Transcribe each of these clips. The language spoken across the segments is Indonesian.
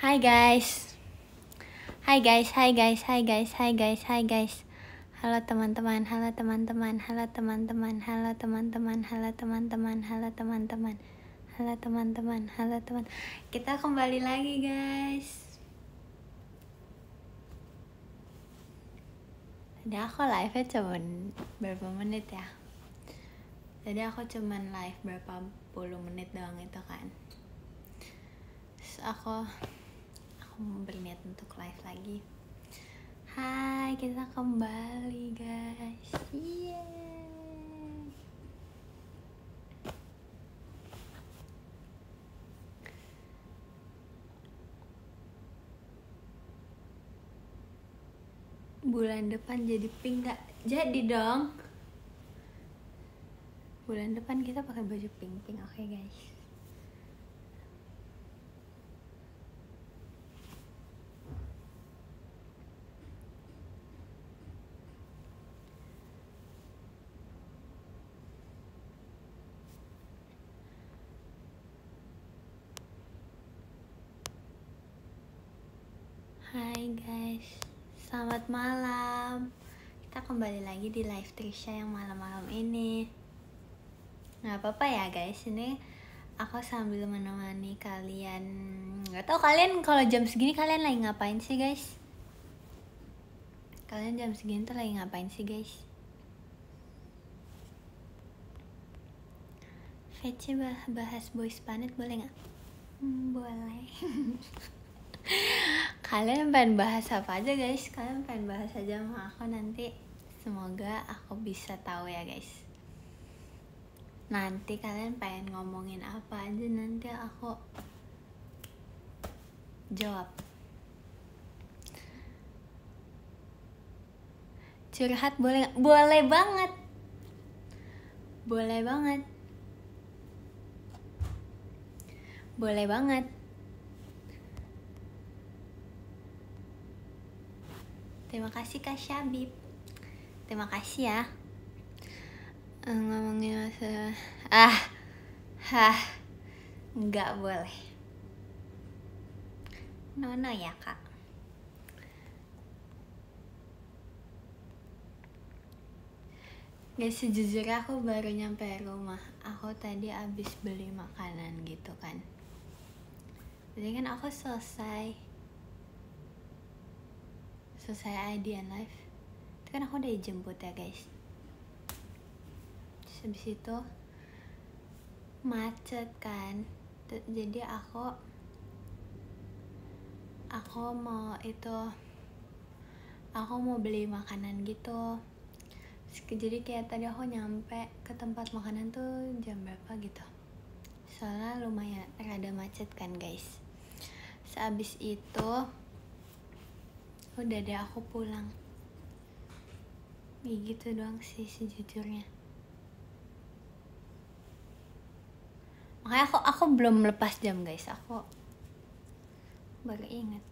Hai guys. Hai guys, hai guys, hai guys, hai guys, hai guys. Halo teman-teman, halo teman-teman, halo teman-teman, halo teman-teman, halo teman-teman, halo teman-teman, halo teman-teman, halo teman. Kita kembali lagi guys. Tadi aku live-nya cuman berapa menit ya? Tadi aku cuman live berapa puluh menit doang itu kan. Terus aku berniat untuk live lagi. Hai, kita kembali guys. Yeay. Bulan depan jadi pink gak? Jadi dong. Bulan depan kita pakai baju pink-pink, oke guys. Hai guys, selamat malam. Kita kembali lagi di live Trisha yang malam-malam ini. Nggak apa-apa ya guys, ini aku sambil menemani kalian. Nggak tahu kalian kalau jam segini kalian lagi ngapain sih guys? Kalian jam segini tuh lagi ngapain sih guys? Fece bahas boys planet boleh nggak? Boleh. Kalian pengen bahas apa aja guys? Kalian pengen bahas aja sama aku nanti. Semoga aku bisa tahu ya guys. Nanti kalian pengen ngomongin apa aja nanti aku jawab. Curhat boleh nggak? Boleh banget. Boleh banget. Boleh banget. Terima kasih Kak Syabib. Terima kasih ya. Ngomongin masalah nggak boleh. No ya Kak. Guys, sejujurnya aku baru nyampe rumah. Aku tadi abis beli makanan gitu kan. Jadi kan aku selesai IDN Live. Itu kan aku udah dijemput ya guys. Terus habis itu macet kan. Jadi aku mau beli makanan gitu. Jadi kayak tadi aku nyampe ke tempat makanan tuh jam berapa gitu. Soalnya lumayan rada macet kan guys. Sehabis itu udah deh aku pulang. Gitu doang sih sejujurnya. Makanya aku belum lepas jam guys. Aku baru ingat.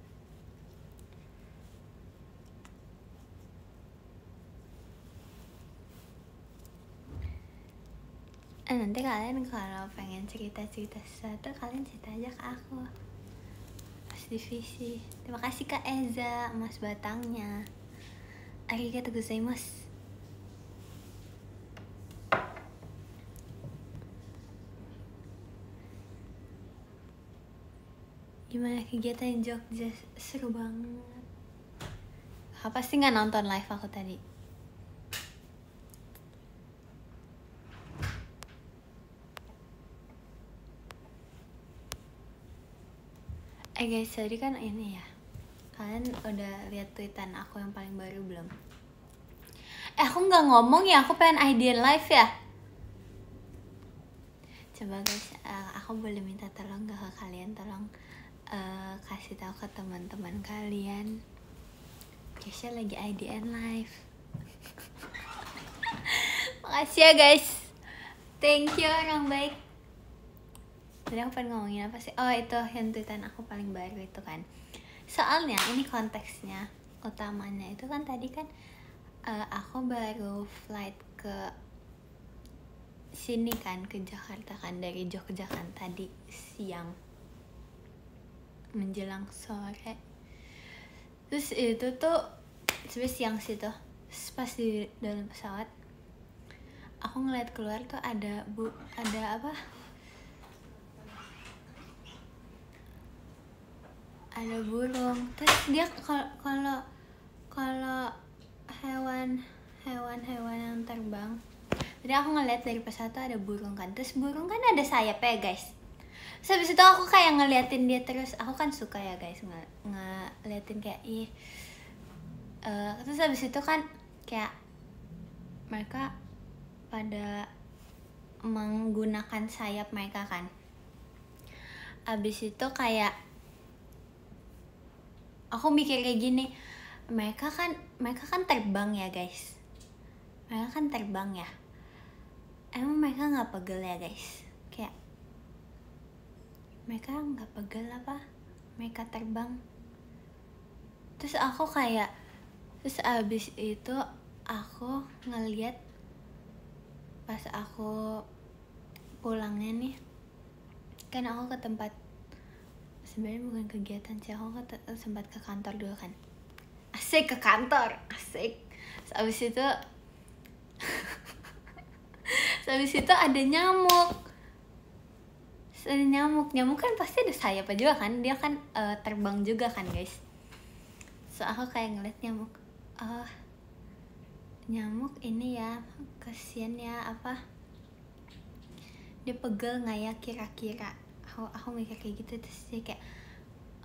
Nanti kalian kalau pengen cerita-cerita sesuatu kalian cerita aja ke aku. Mas Divisi. Terima kasih Kak Eza, Mas Batangnya. Arigatou gozaimasu. Gimana kegiatan Jogja? Seru banget. Apa sih nggak nonton live aku tadi? Guys, tadi kan ini ya. Kalian udah lihat tweetan aku yang paling baru belum? Aku nggak ngomong ya, aku pengen IDN live ya. Coba guys, aku boleh minta tolong gak ke kalian? Tolong kasih tahu ke teman-teman kalian. Kesha lagi IDN live. Makasih ya guys. Thank you orang baik. Jadi aku pengen ngomongin apa sih? Oh itu yang tweetan aku paling baru itu kan. Soalnya ini konteksnya utamanya itu kan tadi kan aku baru flight ke sini kan, ke Jakarta kan, dari Jogja kan tadi siang menjelang sore. Terus itu tuh sebenarnya siang sih tuh. Terus pas di dalam pesawat aku ngeliat keluar tuh ada apa, ada burung. Terus dia kalau hewan yang terbang, jadi aku ngeliat dari pesawat tuh ada burung kan. Terus burung kan ada sayap ya guys. Terus habis itu aku kayak ngeliatin dia terus. Aku kan suka ya guys ngeliatin kayak terus habis itu kan kayak mereka pada menggunakan sayap mereka kan. Habis itu kayak aku mikir kayak gini, mereka kan terbang ya guys, mereka kan terbang ya, emang mereka nggak pegel ya guys? Kayak mereka nggak pegel apa mereka terbang? Terus abis itu aku ngeliat pas aku pulangnya nih, kan aku ke tempat, sebenarnya bukan kegiatan sih, aku sempat ke kantor dulu kan. Asik, ke kantor, asik. Habis itu ada nyamuk. Ada nyamuk kan pasti ada sayap juga kan, dia kan terbang juga kan guys. So aku kayak ngeliat nyamuk ini ya, kasian ya, apa dia pegel nggak ya kira-kira. Aku mikir kayak gitu. Terus dia kayak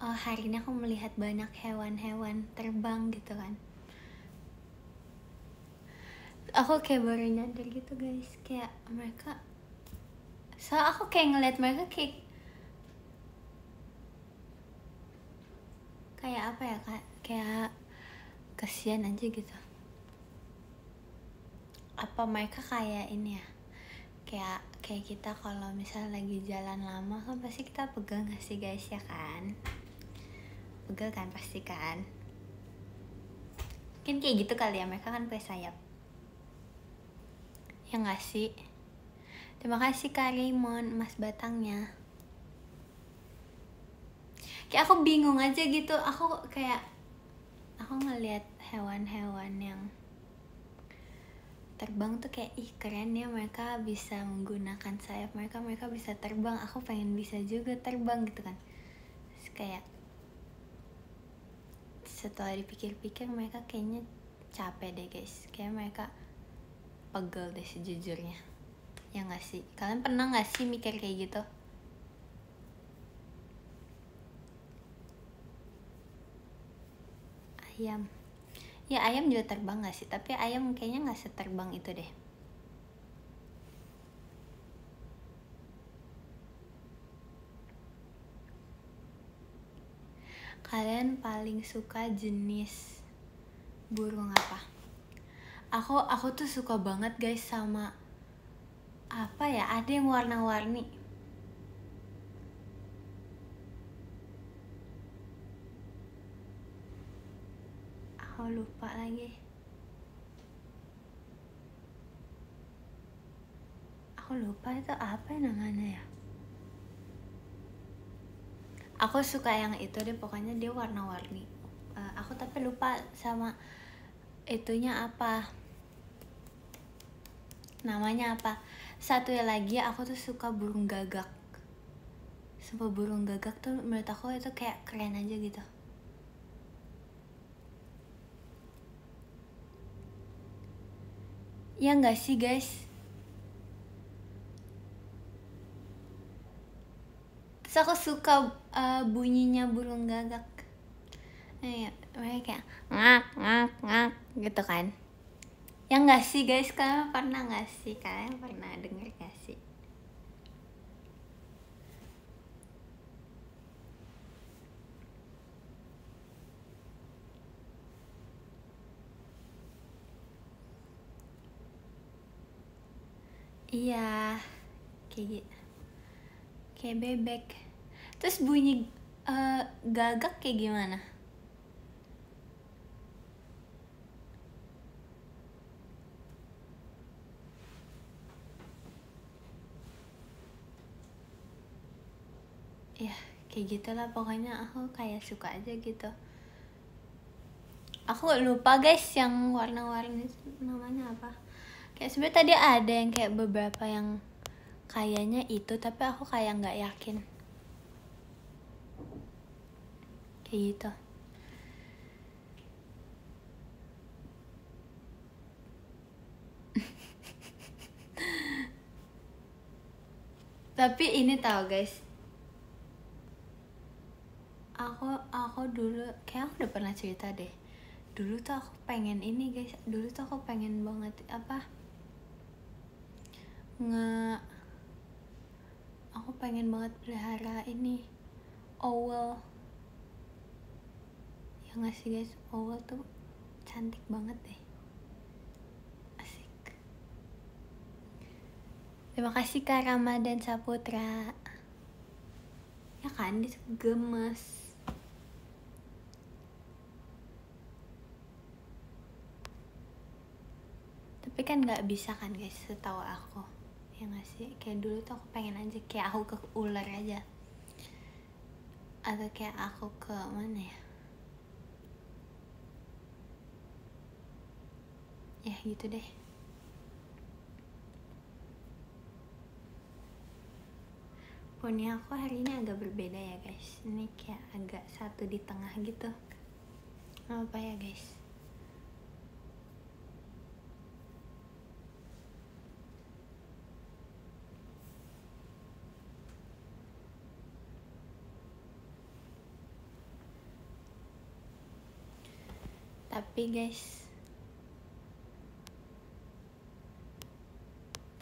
hari ini aku melihat banyak hewan-hewan terbang gitu kan. Aku kayak baru nyadar gitu guys, kayak mereka, so aku kayak ngeliat mereka kayak apa ya, kayak kasihan aja gitu. Apa mereka kayak ini ya, kayak kita kalau misal lagi jalan lama kan pasti kita pegang gak sih guys ya kan, pegel kan pasti kan. Mungkin kayak gitu kali ya, mereka kan pakai sayap ya gak sih? Terima kasih Kak Raymond, Mas Batangnya. Kayak aku bingung aja gitu, aku ngelihat hewan-hewan yang terbang tuh kayak ih keren ya, mereka bisa menggunakan sayap mereka bisa terbang. Aku pengen bisa juga terbang gitu kan. Terus kayak setelah dipikir-pikir mereka kayaknya capek deh guys, kayak mereka pegel deh sejujurnya ya nggak sih? Kalian pernah nggak sih mikir kayak gitu? Ayam ya, ayam juga terbang nggak sih? Tapi ayam kayaknya nggak seterbang itu deh. Kalian paling suka jenis burung apa? Aku tuh suka banget guys sama apa ya, ada yang warna-warni. Aku lupa lagi. Aku lupa itu apa namanya ya. Aku suka yang itu deh, pokoknya dia warna-warni. Aku tapi lupa sama itunya apa, namanya apa. Satu lagi aku tuh suka burung gagak. Sumpah burung gagak tuh menurut aku itu kayak keren aja gitu. Ya nggak sih guys? Terus aku suka bunyinya burung gagak. Mereka kayak ngak ngak ngak gitu kan. Ya nggak sih guys? Kalian pernah nggak sih? Kalian pernah denger nggak sih? Iya, kayak bebek. Terus bunyi gagak kayak gimana? Ya kayak gitulah pokoknya. Aku kayak suka aja gitu. Aku lupa guys yang warna-warni namanya apa. Kayak sebenarnya tadi ada yang kayak beberapa yang kayaknya itu, tapi aku kayak nggak yakin kayak gitu. Tapi ini tahu guys, aku dulu kayak aku udah pernah cerita deh. Dulu tuh aku pengen ini guys, dulu tuh aku pengen banget apa, aku pengen banget pelihara ini owl. Ya nggak sih guys, owl tuh cantik banget deh, asik. Terima kasih Kak Ramadan Saputra. Ya kan, dia gemes. Tapi kan nggak bisa kan guys, setahu aku. Ya nggak sih, kayak dulu tuh aku pengen aja kayak aku ke ular aja, atau kayak aku ke mana ya, ya gitu deh. Punya aku hari ini agak berbeda ya guys. Ini kayak agak satu di tengah gitu. Apa ya guys?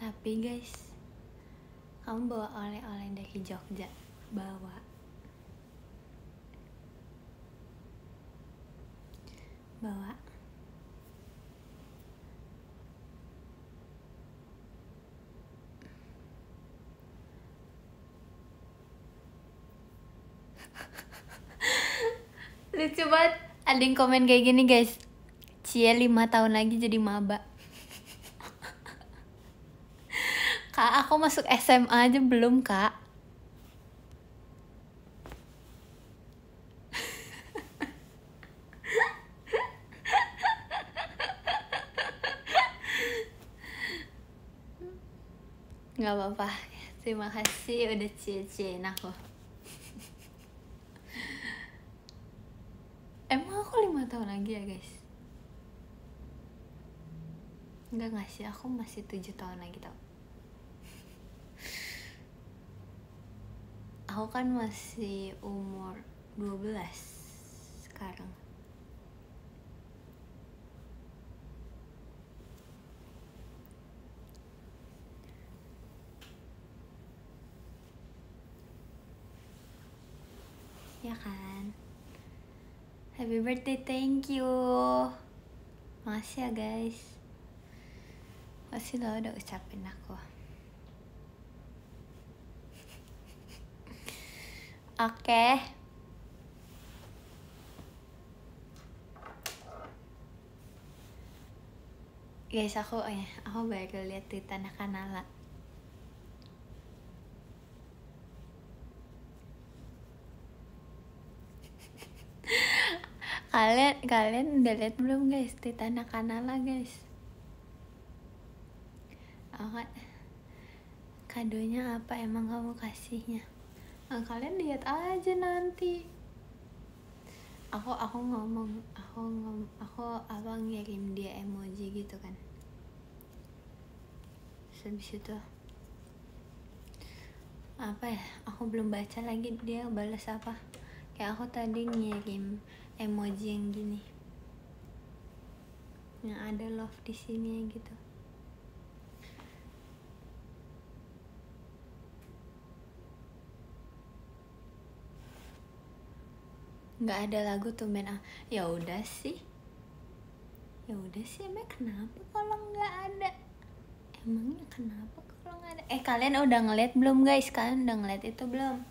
Tapi guys, kamu bawa oleh-oleh dari Jogja. Bawa lucu banget. Ada yang komen kayak gini guys, Cie 5 tahun lagi jadi maba. Kak, aku masuk SMA aja belum kak. Gak apa-apa, terima kasih udah cie-ciein aku. Emang aku 5 tahun lagi ya guys? Enggak sih, aku masih 7 tahun lagi tau. Aku kan masih umur 12 sekarang. Ya kan? Happy birthday, thank you. Makasih ya guys. Makasih lo udah ucapin aku. Oke. Guys, aku baru lihat di Tanah Kanala. Kalian udah lihat belum guys di Tanah Kanala guys? Kadonya apa emang kamu kasihnya? Kalian lihat aja nanti. Aku ngirim dia emoji gitu kan. Habis itu apa ya? Aku belum baca lagi dia balas apa. Kayak aku tadi ngirim emoji yang gini, yang ada love di sini gitu. Nggak ada lagu tuh men. Ya udah sih emang kenapa kalau nggak ada? Emangnya kenapa kalau nggak ada? Kalian udah ngeliat belum guys? Kalian udah ngeliat itu belum?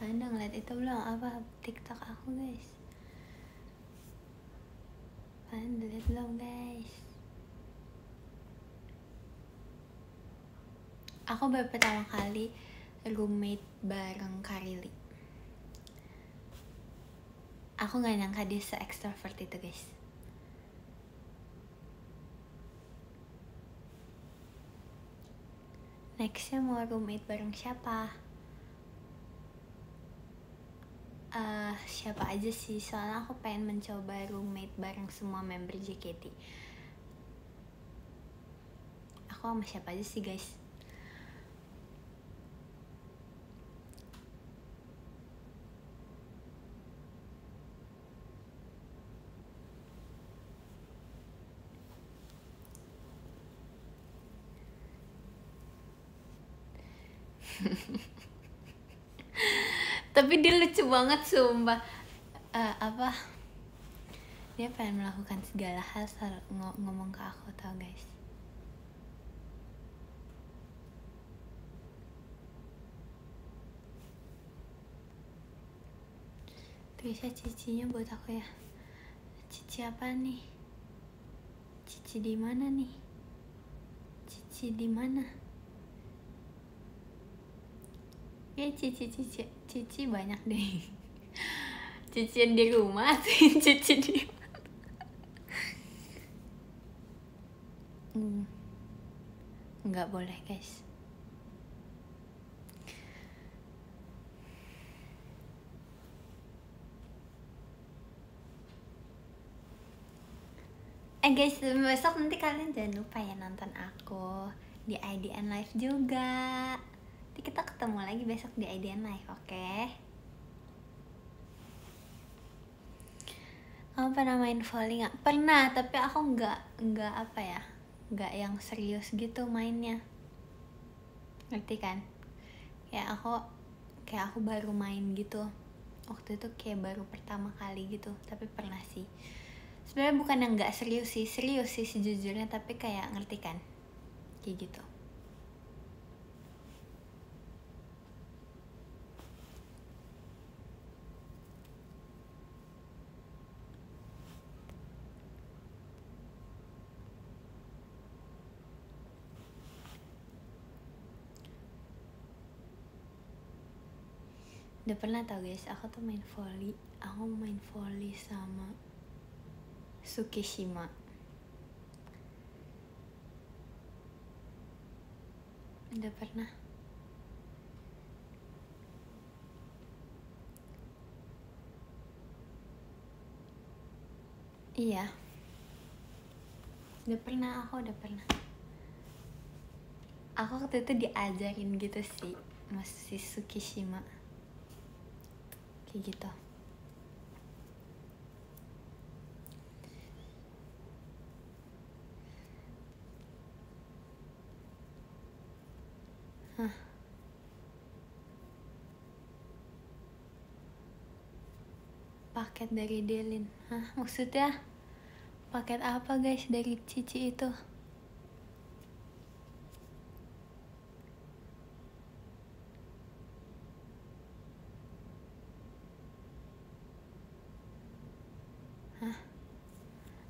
Apa TikTok aku guys? Kalian udah lihat belum guys? Aku baru pertama kali roommate bareng Karili. Aku nggak nyangka dia se-extrovert itu guys. Nextnya mau roommate bareng siapa? Siapa aja sih, soalnya aku pengen mencoba roommate bareng semua member JKT. Aku sama siapa aja sih guys? Tapi dia lucu banget sumpah. Dia pengen melakukan segala hal ngomong ke aku, tau guys. Trisha cicinya buat aku ya. Cici apa nih? Cici di mana nih? Cici di mana? Ya cici banyak deh. Cici yang di rumah, cici di nggak boleh guys. Guys, besok nanti kalian jangan lupa ya nonton aku di IDN Live juga. Nanti kita ketemu lagi besok di IDN Live, oke? Kamu pernah main volley nggak? Pernah, tapi aku nggak apa ya, nggak yang serius gitu mainnya. Ngerti kan? Kayak aku baru main gitu. Waktu itu kayak baru pertama kali gitu, tapi pernah sih. Sebenarnya bukan yang nggak serius sih sejujurnya, tapi kayak ngerti kan, kayak gitu. Udah pernah tau guys, aku tuh main volley sama Tsukishima. Udah pernah. Iya. Aku udah pernah. Aku waktu itu diajarin gitu sih, Mas si Tsukishima. Kayak gitu. Paket dari Delin. Maksudnya paket apa guys dari Cici itu?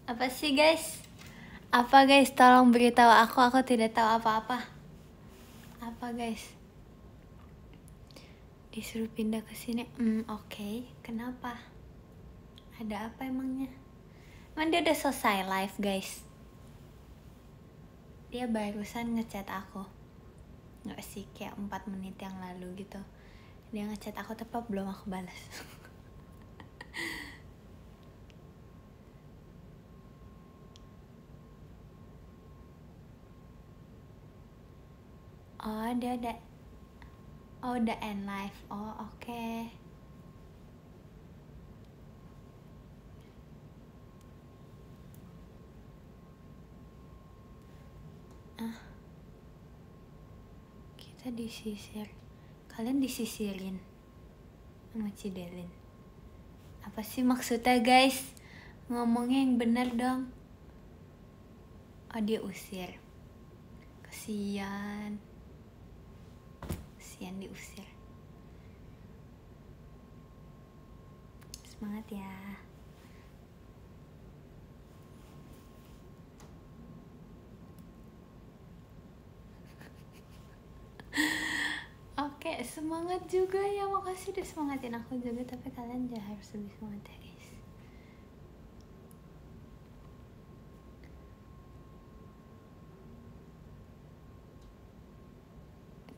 Apa sih guys? Apa guys? Tolong beritahu aku tidak tahu apa-apa. Apa guys? Disuruh pindah ke sini. Oke. Kenapa? Ada apa emangnya? Emang dia udah selesai live guys? Dia barusan ngechat aku. Nggak sih, kayak 4 menit yang lalu gitu. Dia ngechat aku tapi belum aku balas. Oh, dia udah end live. Oh, oke. Kita disisir. Kalian disisirin sama Cidelin. Apa sih maksudnya guys? Ngomongnya yang bener dong. Oh, dia usir. Kasian diusir. Semangat ya. Oke, semangat juga ya. Makasih udah semangatin aku juga. Tapi kalian jangan harus lebih semangat ya guys.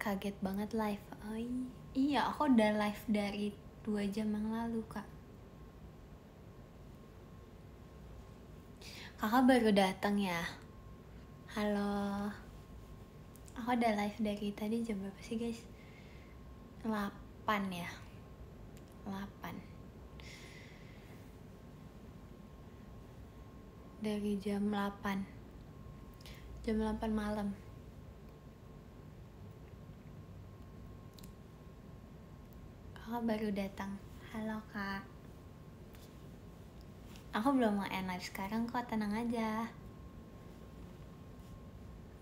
Kaget banget live. Oh iya, aku udah live dari 2 jam yang lalu, Kak. Kakak baru datang ya? Halo. Aku udah live dari tadi jam berapa sih, guys? 8 ya. 8. Dari jam 8. Jam 8 malam. Kakak baru datang. Halo, Kak. Aku belum mau end live sekarang kok, tenang aja.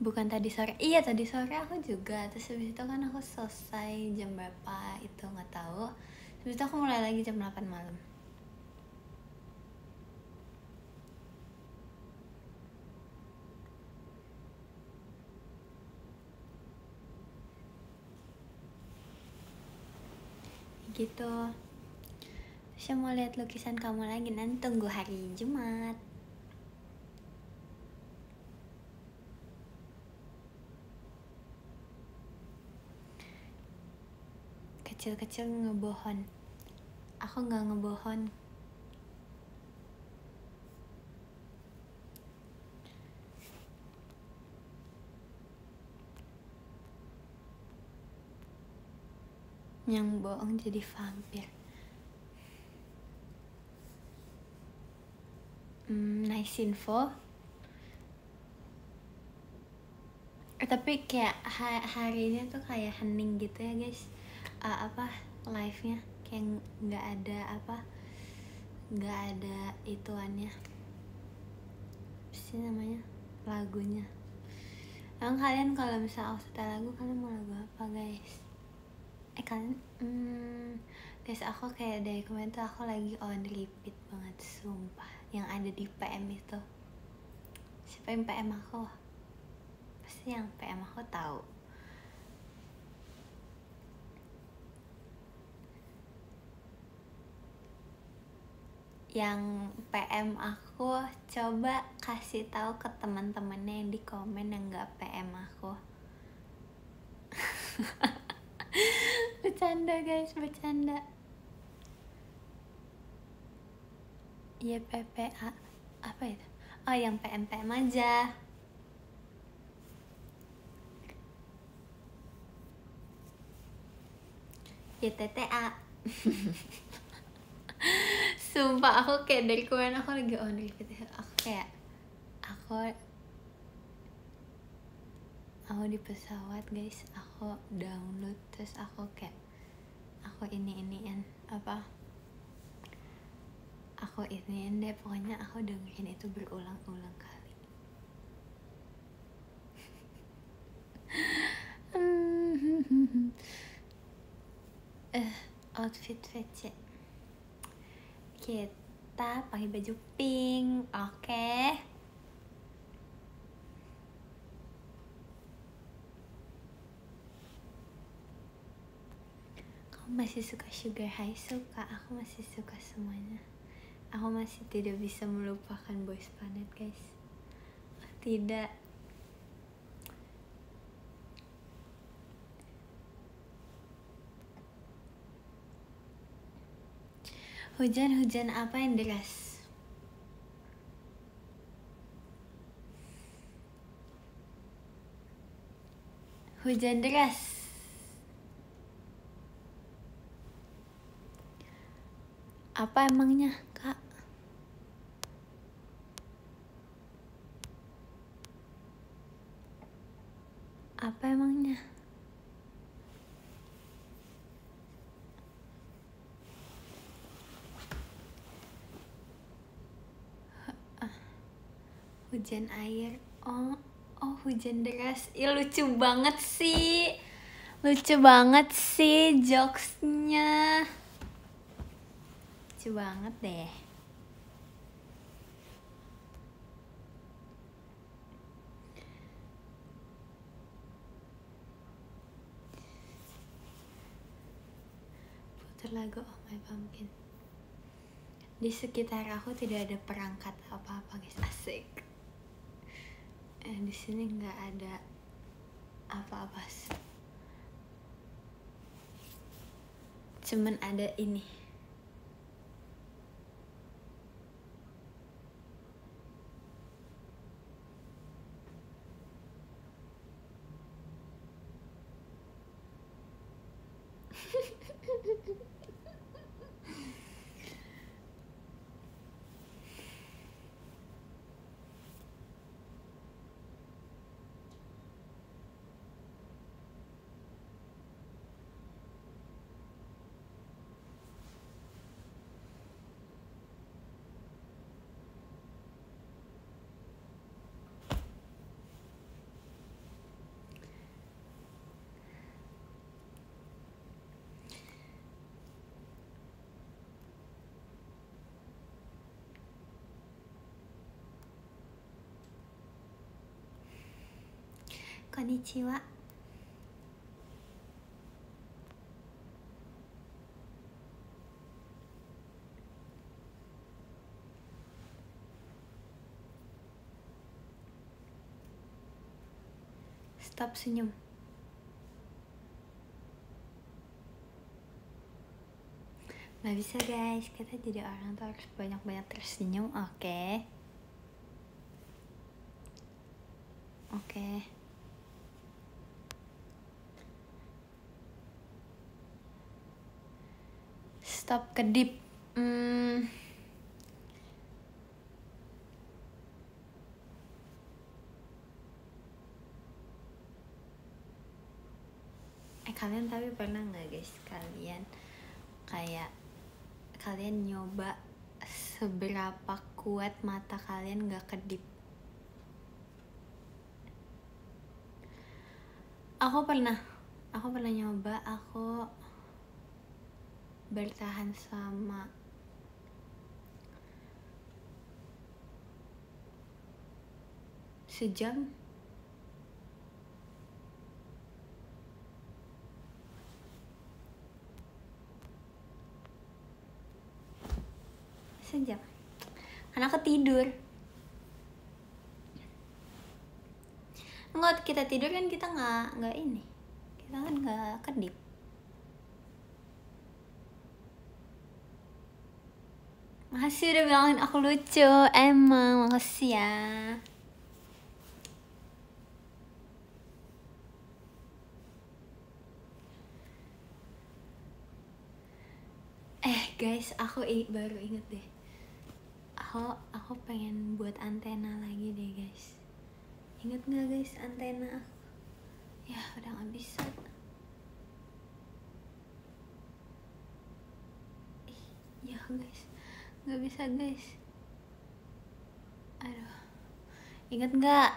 Bukan tadi sore. Iya, tadi sore aku juga. Terus habis itu kan aku selesai jam berapa itu nggak tahu. Habis itu aku mulai lagi jam 8 malam. Gitu. Saya mau lihat lukisan kamu lagi, nanti tunggu hari Jumat. Kecil-kecil ngebohon. Aku nggak ngebohon. Yang bohong jadi vampir. Nice info. Tapi kayak hari ini tuh kayak hening gitu ya, guys. Live-nya kayak nggak ada ituannya. Apa sih namanya? Lagunya. Emang kalian kalau misal aku setel lagu, kalian mau lagu apa, guys? Guys, aku kayak dari kemarin tuh aku lagi on repeat banget, sumpah. Yang ada di PM itu. Siapa yang PM aku? Pasti yang PM aku tahu. Yang PM aku, coba kasih tahu ke teman-temannya yang di komen yang nggak PM aku. Bercanda, guys, bercanda. Iya, PPA apa itu? Oh, yang PM aja. Ya, TTA. Sumpah aku kayak dari kemarin aku lagi on repeat. Aku di pesawat, guys, aku download terus aku iniin aku iniin deh, pokoknya aku dengerin itu berulang-ulang kali. Outfit VC kita pakai baju pink, oke. Kamu masih suka Sugar High? Suka, aku masih suka semuanya. Aku masih tidak bisa melupakan Boys Planet, guys. Tidak. Hujan apa yang deras? Hujan deras. Apa emangnya, Kak? Apa emangnya? Hujan air. Oh, hujan deras. Ih, lucu banget sih. Lucu banget sih jokesnya. Lucu banget deh. Putar lagu Oh My Pumpkin. Di sekitar aku tidak ada perangkat apa-apa, guys. Asik. Di sini nggak ada apa-apa. cuman ada ini. Konnichiwa. Stop senyum. Nggak bisa guys, kita jadi orang tuh harus banyak-banyak tersenyum, oke? Oke. Stop kedip. Kalian tapi pernah nggak guys, kalian nyoba seberapa kuat mata kalian nggak kedip? Aku pernah nyoba, aku bertahan selama sejam. Karena aku tidur. Enggak, kita tidur kan kita nggak ini, kita kan nggak kedip. Makasih udah bilangin aku lucu, emang makasih ya. Guys, aku baru inget deh. Aku pengen buat antena lagi deh guys. Ingat nggak guys antena aku? Ya udah nggak bisa. Ya guys, nggak bisa guys. Aduh, ingat nggak?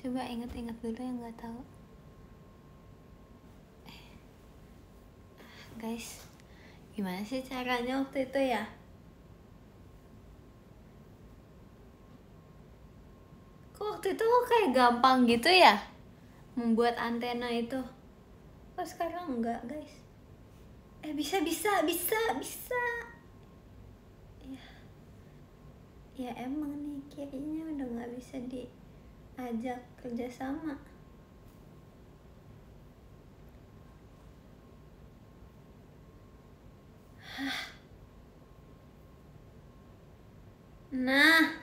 Coba ingat dulu yang nggak tahu. Guys, gimana sih caranya waktu itu ya? Kok waktu itu kayak gampang gitu ya membuat antena itu? Kok sekarang enggak guys? Bisa. Ya emang nih kirinya udah nggak bisa diajak kerjasama. Nah,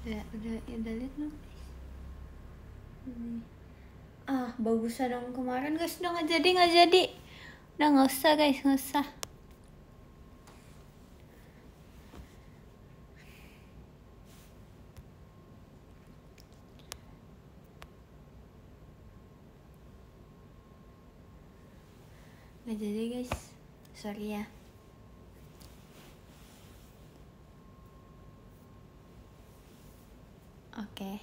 udah lihat belum? Bagusan yang kemarin guys, udah nggak jadi. Udah nggak usah guys, nggak usah. Nggak jadi guys, sorry ya. Oke.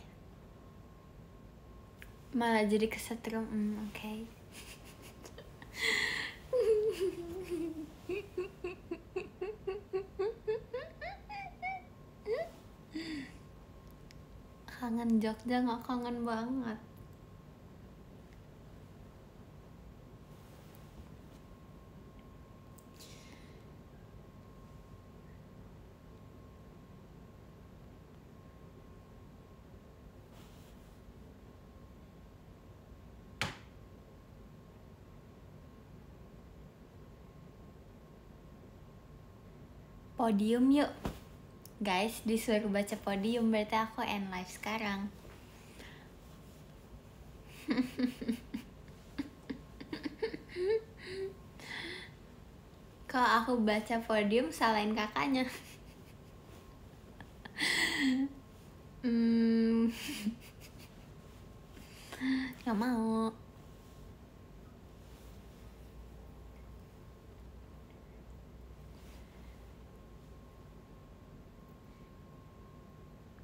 Malah jadi kesetrum, oke. Kangen Jogja, nggak kangen banget. podium yuk. Guys, disuruh baca podium, berarti aku end live sekarang. Kalau aku baca podium, salahin kakaknya. Gak mau.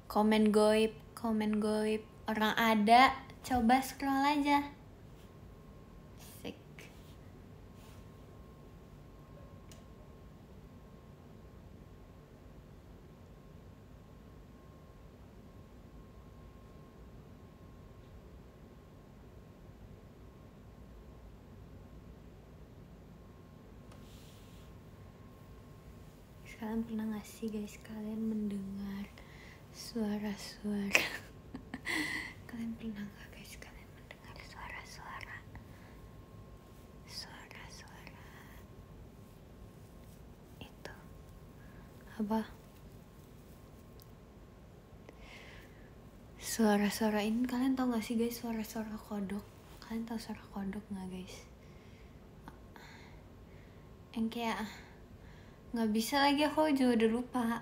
Komen goib. Orang ada, coba scroll aja. Sik. Kalian pernah gak sih guys, kalian mendengar suara-suara? Kalian pernah gak guys, kalian mendengar suara-suara itu apa? Suara-suara ini kalian tau gak sih guys, suara-suara kodok? Kalian tau suara kodok gak guys? Yang kayak nggak bisa lagi, aku juga udah lupa.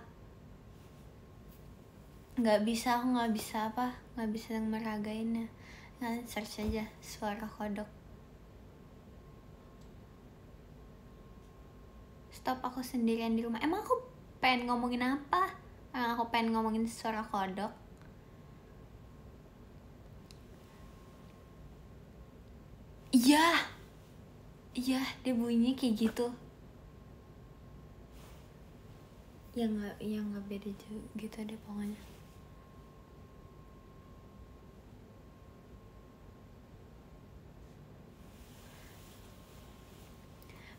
Aku nggak bisa meragainnya. Kalian search aja suara kodok. Stop, aku sendirian di rumah. Emang aku pengen ngomongin apa? Aku pengen ngomongin suara kodok. Iya, dia bunyi kayak gitu. Yang nggak beda gitu deh pokoknya.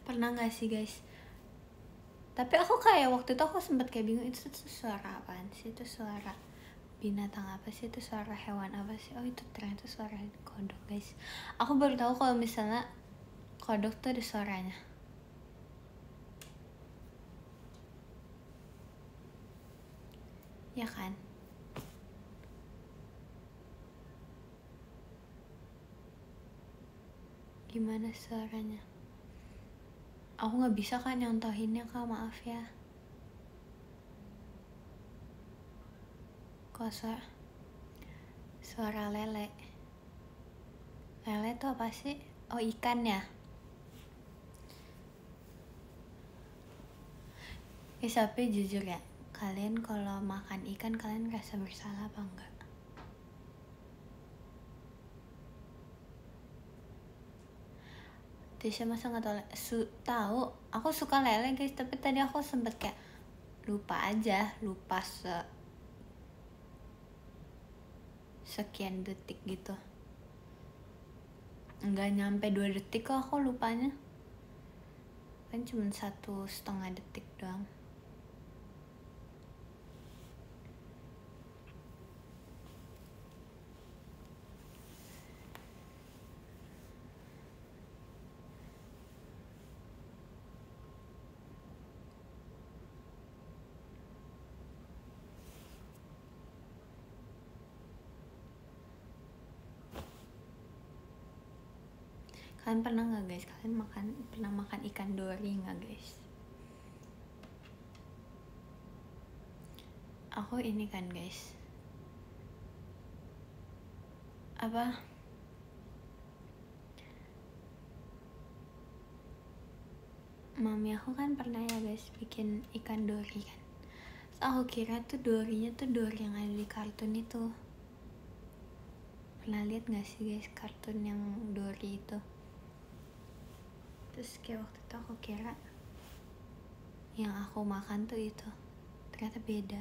Pernah nggak sih guys? Tapi aku kayak waktu itu aku sempat kayak bingung, itu suara apaan sih? Itu suara binatang apa sih? Itu suara hewan apa sih? Oh, itu ternyata suara kodok guys. Aku baru tahu kalau misalnya kodok tuh ada suaranya. Ya kan? Gimana suaranya? Aku nggak bisa kan nyontohinnya Kak, maaf ya. Kok suara lele tuh apa sih? Oh, ikan ya. Tapi jujur ya, kalian kalau makan ikan kalian rasa bersalah apa enggak? Tisha masa nggak tahu? Aku suka lele guys, tapi tadi aku sempet kayak lupa sekian detik gitu. Nggak nyampe 2 detik kok aku lupanya. Kan cuma 1,5 detik doang. Kalian pernah nggak guys? Pernah makan ikan dori nggak guys? Aku ini kan guys, apa? Mami aku kan pernah ya guys bikin ikan dori kan. Terus aku kira tuh dorinya tuh dori yang ada di kartun itu. Pernah lihat nggak sih guys kartun yang dori itu? Terus kayak waktu itu aku kira yang aku makan tuh itu, ternyata beda.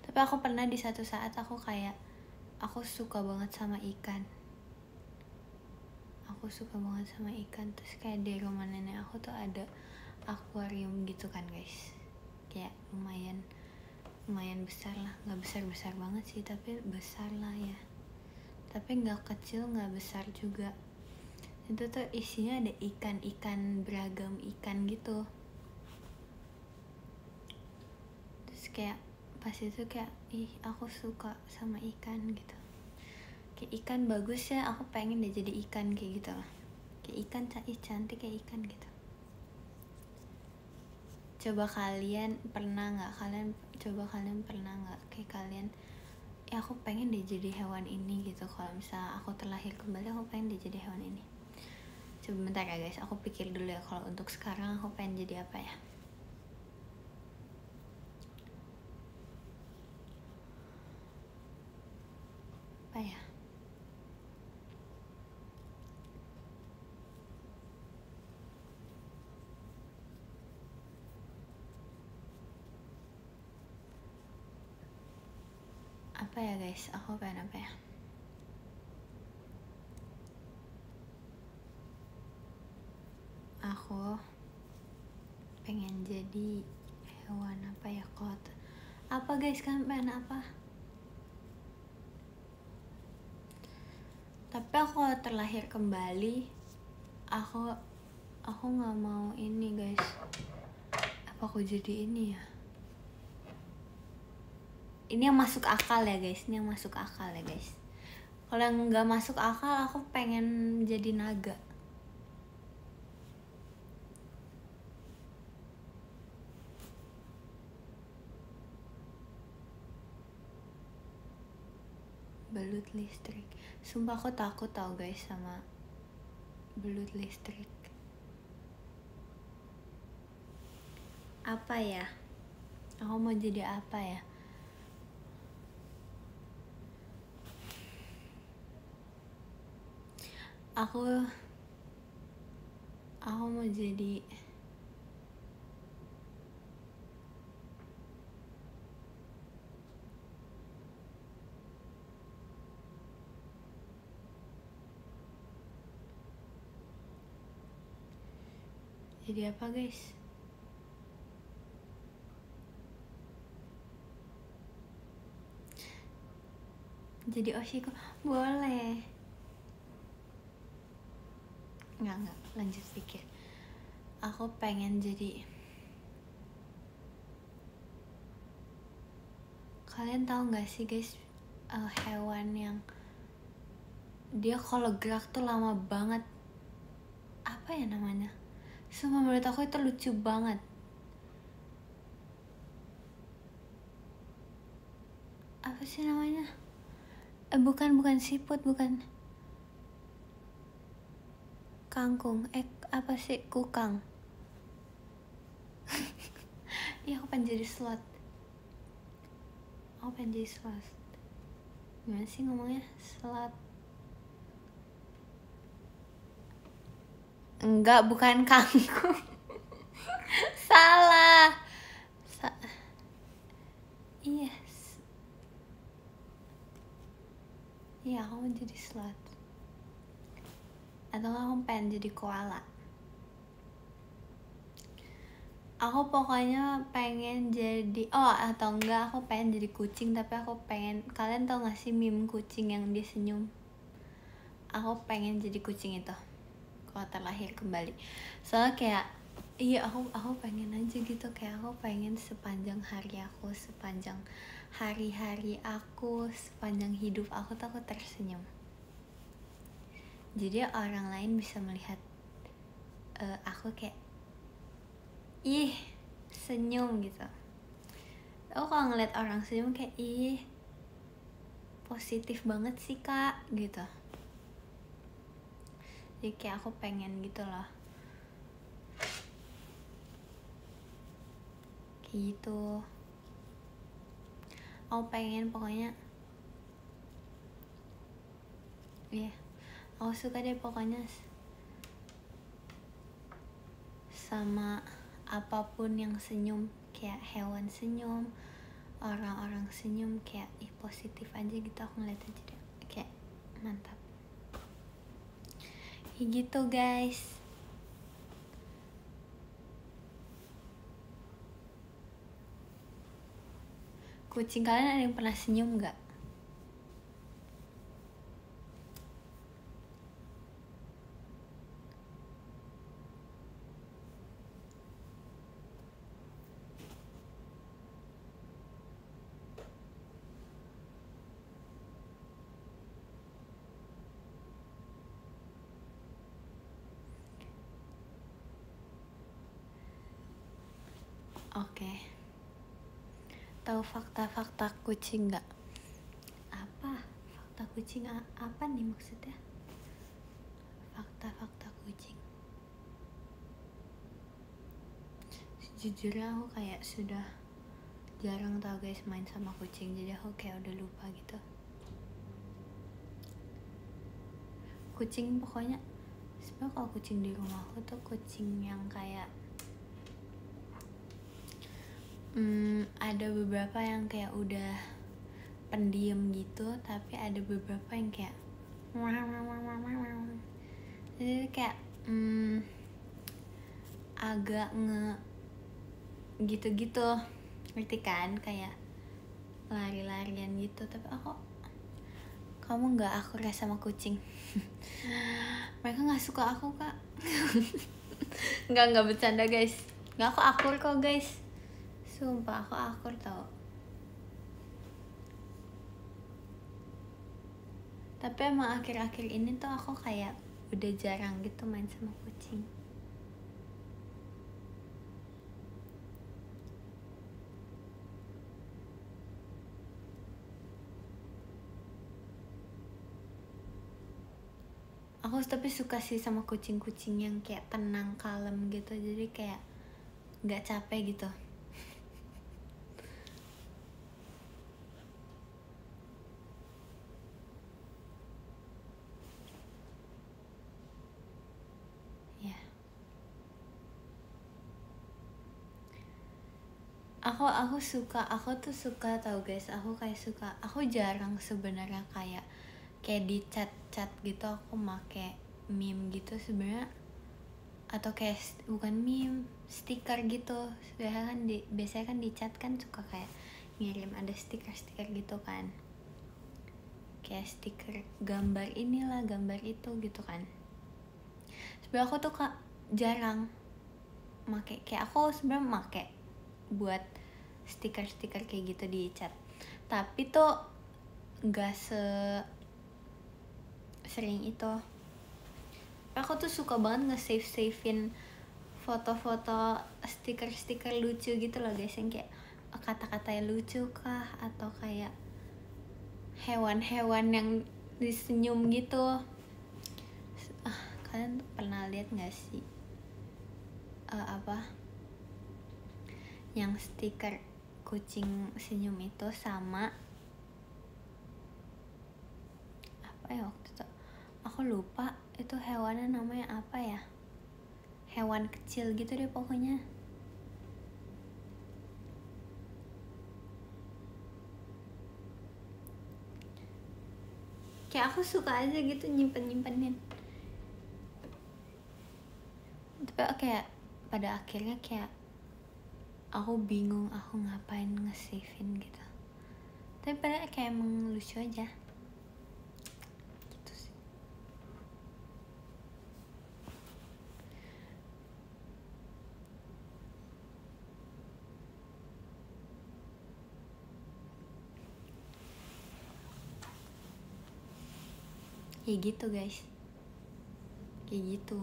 Tapi aku pernah di satu saat aku suka banget sama ikan. Terus kayak di rumah nenek aku tuh ada akuarium gitu kan guys. Kayak lumayan besar lah, nggak besar banget sih, tapi besar lah ya. Tapi nggak kecil nggak besar juga. Itu tuh isinya ada ikan-ikan, beragam ikan gitu. Terus kayak pas itu kayak ih aku suka sama ikan gitu, kayak ikan bagus ya, aku pengen deh jadi ikan kayak gitu lah. Kayak ikan cantik kayak ikan gitu. Coba kalian pernah nggak, kalian pernah nggak kayak kalian ya aku pengen deh jadi hewan ini gitu. Kalau misalnya aku terlahir kembali, aku pengen deh jadi hewan ini. Coba bentar ya guys, aku pikir dulu ya. Kalau untuk sekarang aku pengen jadi apa ya? Apa ya? Apa ya guys, aku pengen apa ya? Aku pengen jadi hewan apa ya? Apa guys, kan pengen apa? Tapi aku kalau terlahir kembali, aku nggak mau ini guys. Apa aku jadi ini ya? Ini yang masuk akal ya guys, ini yang masuk akal ya guys. Kalau yang nggak masuk akal, aku pengen jadi naga. Belut listrik. Sumpah aku takut tau guys sama belut listrik. Apa ya? Aku mau jadi apa ya? Aku mau jadi apa guys? Jadi Oshiko boleh. Enggak, lanjut pikir. Aku pengen jadi, kalian tahu nggak sih guys, hewan yang dia kalau gerak tuh lama banget. Apa ya namanya? Sumpah menurut aku itu lucu banget. Apa sih namanya? Bukan siput, bukan kangkung. Apa sih? Kukang. Iya, aku pengen jadi sloth. Gimana sih ngomongnya? Sloth. Enggak, bukan kangkung. Salah. Yes. Iya, aku mau jadi sloth. Atau aku pengen jadi koala. Aku pokoknya pengen jadi, atau enggak, aku pengen jadi kucing. Tapi aku pengen, kalian tau gak sih meme kucing yang dia senyum? Aku pengen jadi kucing itu kalau terlahir kembali. Soalnya kayak iya, aku pengen aja gitu. Kayak aku pengen sepanjang hari aku, sepanjang hari-hari aku, sepanjang hidup aku tuh aku tersenyum. Jadi orang lain bisa melihat aku kayak ih senyum gitu. Aku kalau ngeliat orang senyum kayak ih positif banget sih kak gitu. Jadi kayak aku pengen gitu loh, kayak gitu. Aku pengen pokoknya aku suka deh pokoknya sama apapun yang senyum. Kayak hewan senyum, orang-orang senyum, kayak positif aja gitu. Aku ngeliat aja deh kayak mantap kayak gitu guys. Kucing kalian ada yang pernah senyum gak? Oke. Tahu fakta-fakta kucing nggak? Apa? Fakta kucing apa nih maksudnya? Fakta-fakta kucing. Sejujurnya aku kayak sudah jarang tau guys main sama kucing, jadi aku kayak udah lupa gitu. Kucing pokoknya sebenarnya kalau kucing di rumahku tuh kucing yang kayak ada beberapa yang kayak udah pendiam gitu, tapi ada beberapa yang kayak jadi kayak agak gitu-gitu, ngerti kan, kayak lari-larian gitu. Tapi kamu nggak akur ya sama kucing. Mereka nggak suka aku kak. nggak bercanda guys, nggak, aku akur kok guys, sumpah aku akur tau. Tapi emang akhir-akhir ini tuh aku kayak udah jarang gitu main sama kucing. Aku tapi suka sih sama kucing-kucing yang kayak tenang, kalem gitu, jadi kayak nggak capek gitu. Ya. Aku tuh suka tau guys, aku jarang sebenarnya kayak di chat gitu aku make meme gitu sebenarnya, atau kayak bukan meme, stiker gitu. Biasanya kan di chat kan suka kayak ngirim ada stiker gitu kan, kayak stiker gambar inilah gambar itu gitu kan. Sebenarnya aku tuh jarang make, kayak aku sebenarnya make buat stiker kayak gitu di chat, tapi tuh nggak sering itu. Aku tuh suka banget nge-savein foto-foto stiker lucu gitu loh guys, yang kayak kata-kata yang lucu kah, atau kayak hewan-hewan yang disenyum gitu. Kalian tuh pernah lihat nggak sih yang stiker kucing senyum itu sama apa ya waktu itu, aku lupa itu hewannya namanya apa ya, hewan kecil gitu deh pokoknya. Kayak aku suka aja gitu nyimpenin, tapi kayak pada akhirnya kayak aku bingung aku ngapain nge-savein gitu, tapi padahal kayak emang lucu aja gitu sih. Kayak gitu guys, kayak gitu.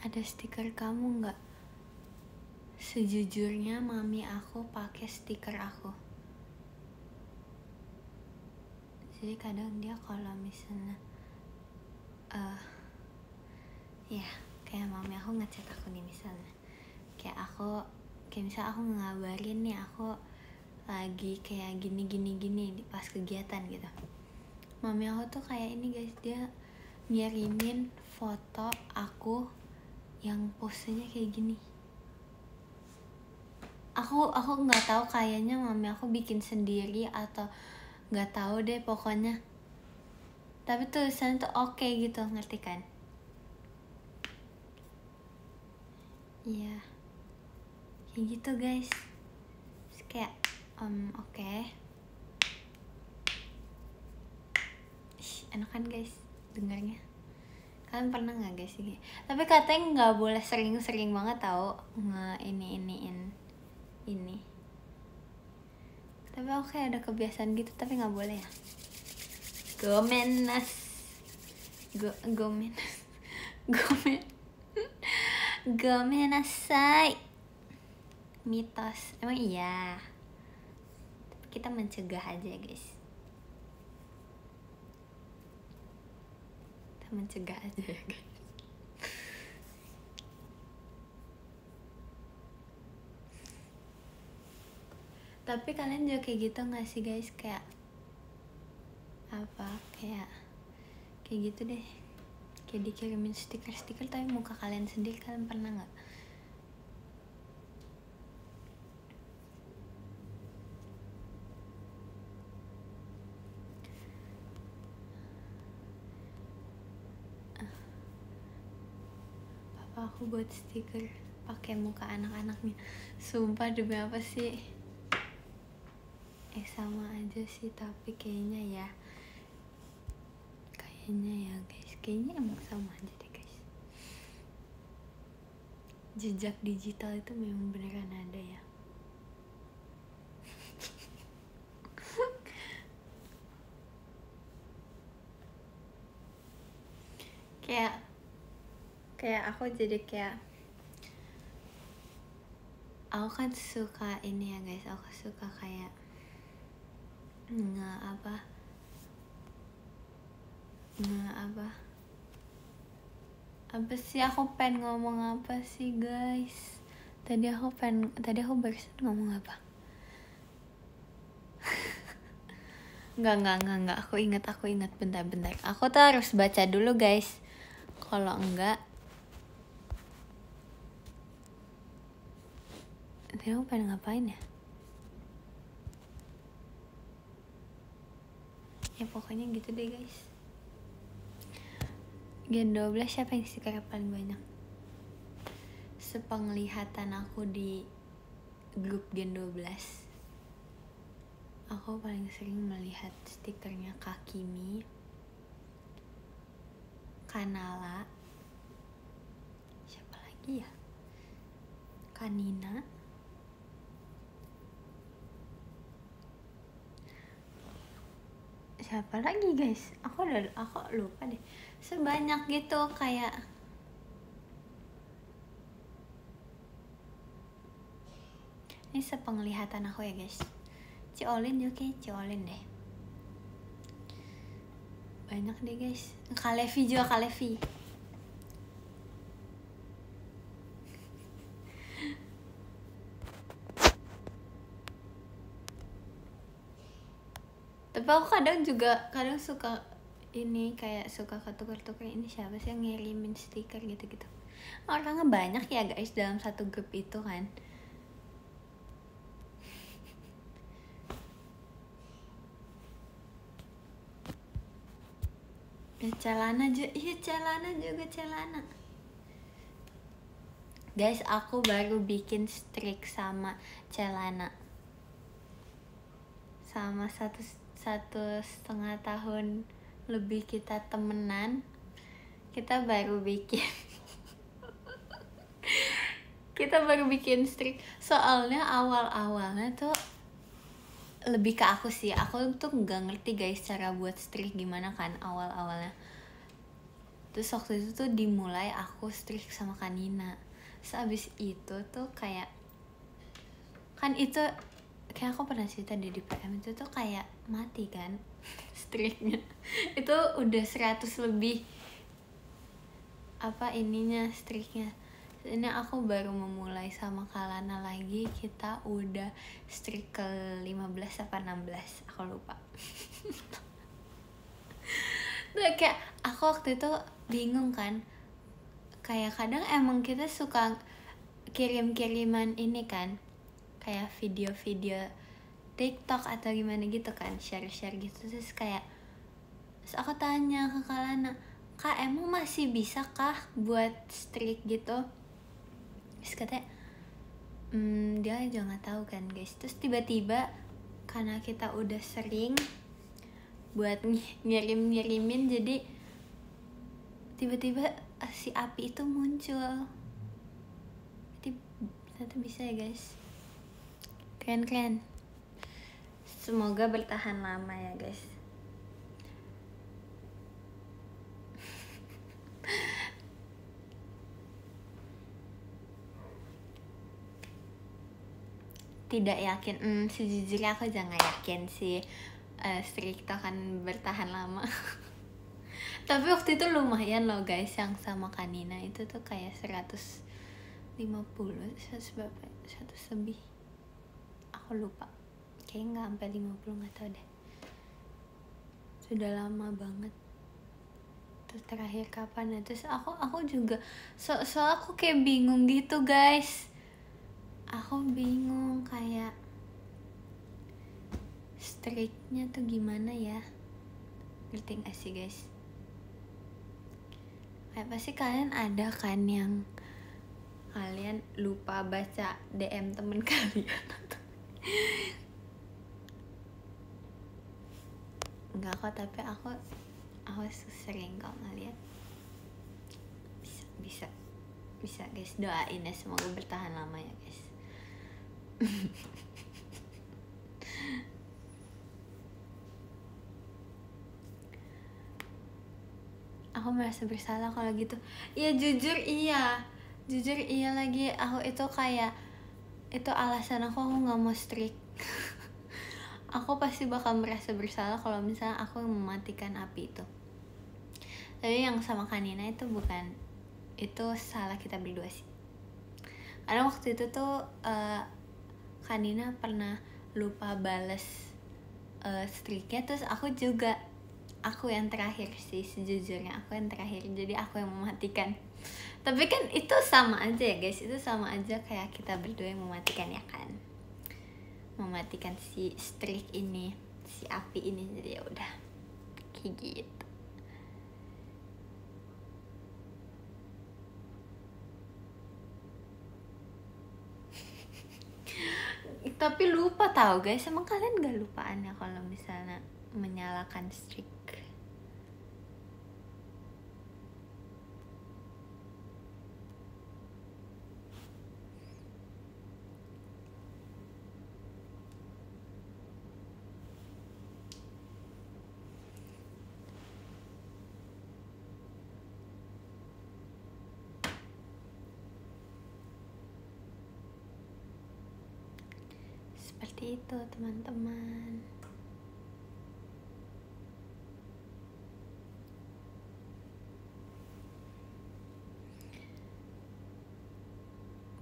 Ada stiker kamu nggak? Sejujurnya mami aku pakai stiker aku, jadi kadang dia kalau misalnya ya kayak mami aku ngechat aku nih, misalnya kayak misalnya aku ngabarin nih aku lagi kayak gini pas kegiatan gitu. Mami aku tuh kayak ini guys, dia ngirimin foto aku yang posenya kayak gini. Aku nggak tahu, kayaknya mami aku bikin sendiri atau nggak tahu deh pokoknya, tapi tulisannya tuh oke gitu, ngerti kan? Iya, kayak gitu guys. Terus kayak oke. Enak kan guys dengarnya? Kalian pernah nggak guys sih? Tapi katanya nggak boleh sering-sering banget tau ini. Tapi aku kayak ada kebiasaan gitu, tapi nggak boleh ya. Gomenas gomenasai. Mitos, emang iya. Tapi kita mencegah aja guys. Kita mencegah aja ya guys. Tapi kalian juga kayak gitu gak sih guys? Kayak apa, kayak gitu deh, kayak dikirimin stiker tapi muka kalian sendiri. Kalian pernah gak? Papa aku buat stiker pakai muka anak-anaknya. Sumpah, demi apa sih? Sama aja sih, tapi kayaknya ya guys, kayaknya emang sama aja deh guys. Jejak digital itu memang beneran ada ya. kayak aku jadi kayak, aku kan suka ini ya guys, aku suka kayak apa sih, aku pengen ngomong apa sih guys? Tadi aku barusan ngomong apa? Enggak, aku ingat, bentar. Aku tuh harus baca dulu guys. Kalau enggak, tadi aku pengen ngapain ya? Ya pokoknya gitu deh guys. Gen 12 siapa yang stiker paling banyak? Sepenglihatan aku di grup Gen 12, aku paling sering melihat stikernya Kakimi, Kanala, siapa lagi ya? Kanina, siapa lagi guys? Aku lupa deh. Sebanyak gitu kayak ini sepenglihatan aku ya guys. Ciolin juga kayak Ciolin deh. Banyak deh guys. Kalevi. Tapi aku kadang suka ini, kayak suka ketukar-tukar, ini siapa sih yang ngirimin stiker gitu-gitu. Orangnya banyak ya guys dalam satu grup itu kan. Ya celana juga. Guys, aku baru bikin streak sama celana. Sama 1,5 tahun lebih kita temenan, kita baru bikin streak. Soalnya awalnya tuh lebih ke aku sih. Aku tuh nggak ngerti guys cara buat streak gimana kan awalnya. Terus waktu itu tuh dimulai aku streak sama Kanina. Terus abis itu tuh kayak, kan itu kayak aku pernah cerita di PM itu tuh kayak mati kan streaknya. Itu udah 100 lebih streaknya. Ini aku baru memulai sama Kalana lagi, kita udah streak ke 15 apa 16, aku lupa. Tuh kayak aku waktu itu bingung kan, kayak kadang emang kita suka kirim-kiriman ini kan, kayak video-video TikTok atau gimana gitu kan, share-share gitu. Terus aku tanya ke Kalana, Kak emang masih bisa kah buat streak gitu? Terus katanya dia aja nggak tahu kan guys. Terus tiba-tiba karena kita udah sering buat ngirimin, jadi tiba-tiba si api itu muncul. Jadi ternyata bisa ya guys, keren. Semoga bertahan lama ya guys. Tidak yakin, sejujurnya aku jangan yakin sih streak itu akan bertahan lama. Tapi waktu itu lumayan loh guys, yang sama Kanina itu tuh kayak 150, 100 berapa, 100 lebih, aku lupa, kayaknya nggak sampai 50, nggak tahu deh, sudah lama banget. Terus terakhir kapan ya? Terus aku juga soal aku kayak bingung gitu guys, aku bingung kayak streaknya tuh gimana ya, ngerti gak sih guys? Kayak pasti kalian ada kan yang kalian lupa baca DM temen kalian. Enggak kok, tapi aku sering kok ngeliat. Bisa guys, doain ya semoga bertahan lama ya guys. Aku merasa bersalah kalau gitu. Ya jujur iya lagi, aku itu kayak itu alasan aku nggak mau streak. Aku pasti bakal merasa bersalah kalau misalnya aku mematikan api itu. Tapi yang sama Kanina itu bukan, itu salah kita berdua sih. Karena waktu itu tuh Kanina pernah lupa bales streaknya, terus aku yang terakhir sih, sejujurnya aku yang terakhir, jadi aku yang mematikan. Tapi kan itu sama aja ya guys, itu sama aja kayak kita berdua yang mematikan ya kan, mematikan si streak ini, si api ini. Jadi ya udah kayak gitu. Tapi lupa tahu guys, emang kalian gak lupaan ya kalau misalnya menyalakan streak? Seperti itu teman-teman.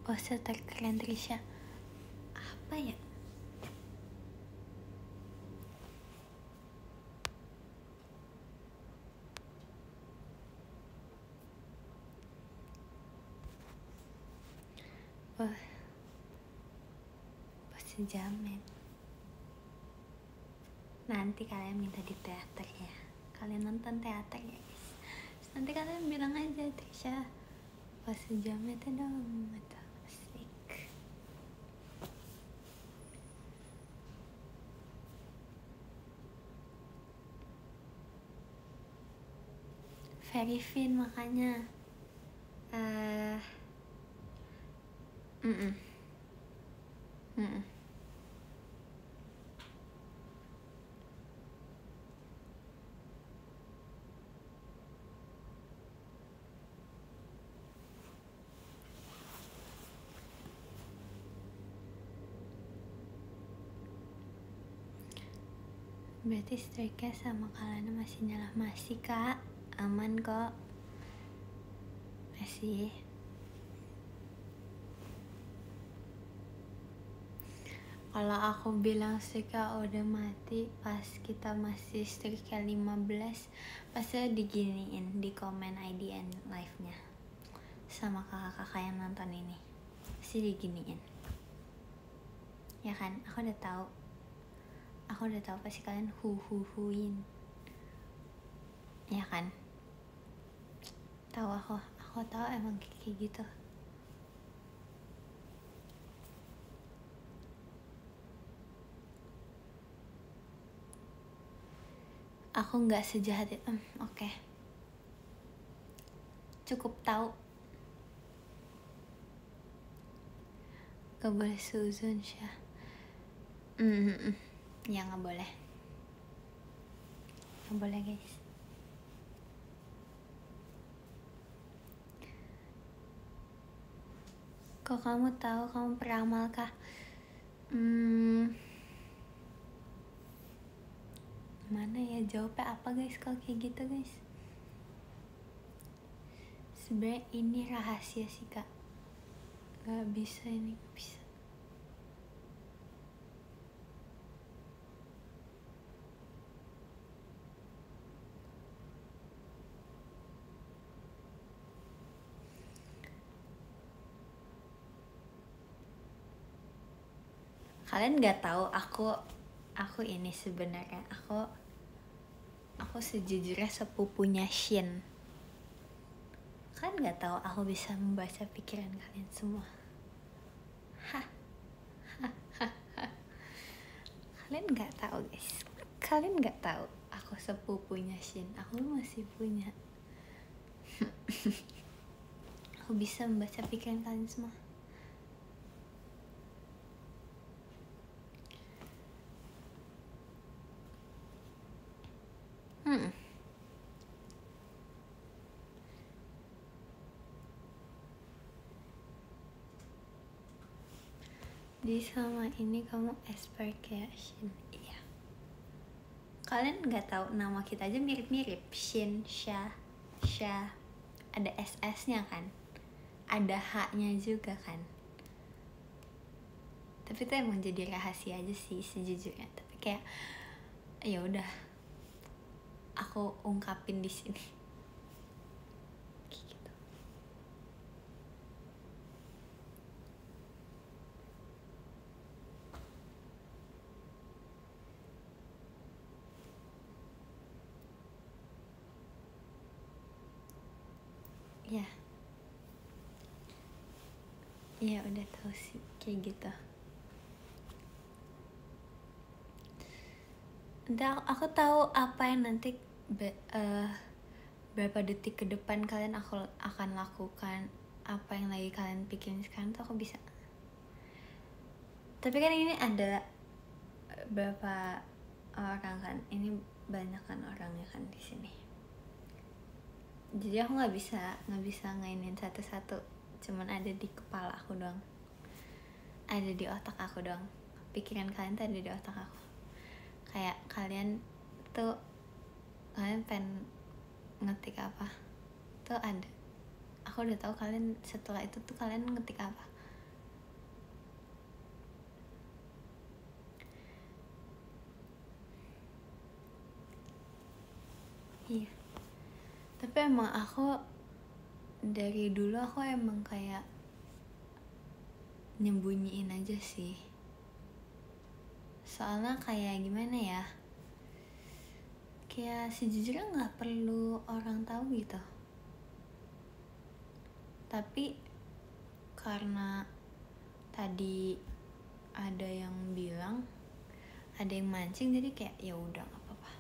Pose terkeren Trisha apa ya? Pose jamet. Nanti kalian minta di teater ya, kalian nonton teater ya guys. Terus nanti kalian bilang aja Trisha pose jamet dong gitu. Asik. Very fin makanya. Berarti streaknya sama kalian masih nyala? Masih kak, aman kok, masih. Kalau aku bilang streaknya udah mati pas kita masih streaknya 15, pasti diginiin di komen IDN live nya sama kakak-kakak yang nonton ini, pasti diginiin ya kan. Aku udah tahu pasti kalian huin ya kan. Tahu aku tahu emang kayak gitu. Aku nggak sejahat itu. Oke. Cukup tahu. Gak boleh suzon Syah. Ya nggak boleh, nggak boleh guys. Kok kamu tahu, kamu peramal kah? Mana ya jawabnya apa guys kalau kayak gitu guys? Sebenarnya ini rahasia sih kak, nggak bisa, ini nggak bisa. Kalian nggak tahu aku ini sebenarnya aku sejujurnya sepupunya Shin. Kalian nggak tahu aku bisa membaca pikiran kalian semua. Hah, kalian nggak tahu guys, kalian nggak tahu aku sepupunya Shin. Aku masih punya aku bisa membaca pikiran kalian semua. Jadi sama ini kamu expectation. Iya. Kalian nggak tahu nama kita aja mirip-mirip, Shin, Sha. Ada SS-nya kan, ada H-nya juga kan. Tapi itu emang jadi rahasia aja sih sejujurnya. Tapi kayak ya udah, aku ungkapin di sini. Gitu. Ya. Iya udah tahu sih kayak gitu. Entah, aku tahu apa yang nanti berapa detik ke depan kalian aku akan lakukan apa yang lagi kalian pikirin sekarang tuh aku bisa. Tapi kan ini ada berapa orang kan, ini banyak kan orangnya kan di sini. Jadi aku nggak bisa ngainin satu-satu, cuman ada di kepala aku doang, ada di otak aku doang. Pikiran kalian tuh ada di otak aku. Kayak kalian pengen ngetik apa tuh ada, aku udah tahu kalian setelah itu tuh kalian ngetik apa. Iya, tapi emang aku dari dulu aku emang kayak nyembunyiin aja sih, soalnya kayak gimana ya, kayak sejujurnya nggak perlu orang tahu gitu. Tapi karena tadi ada yang bilang, ada yang mancing, jadi kayak ya udah nggak apa-apa,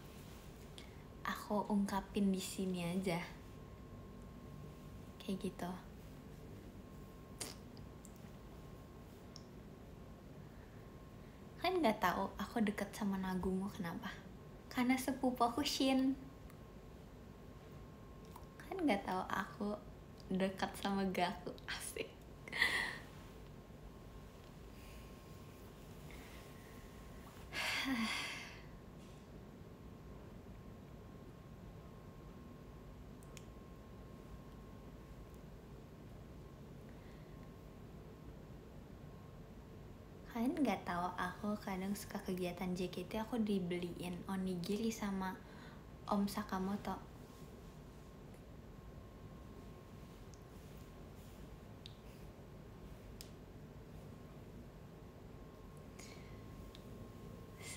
aku ungkapin di sini aja kayak gitu. Kan nggak tahu aku deket sama Nagumo kenapa? Karena sepupu aku Shin. Kan nggak tahu aku dekat sama Gaku, asik. Kalian nggak tahu aku kadang suka kegiatan JKT, aku dibeliin onigiri sama Om Sakamoto.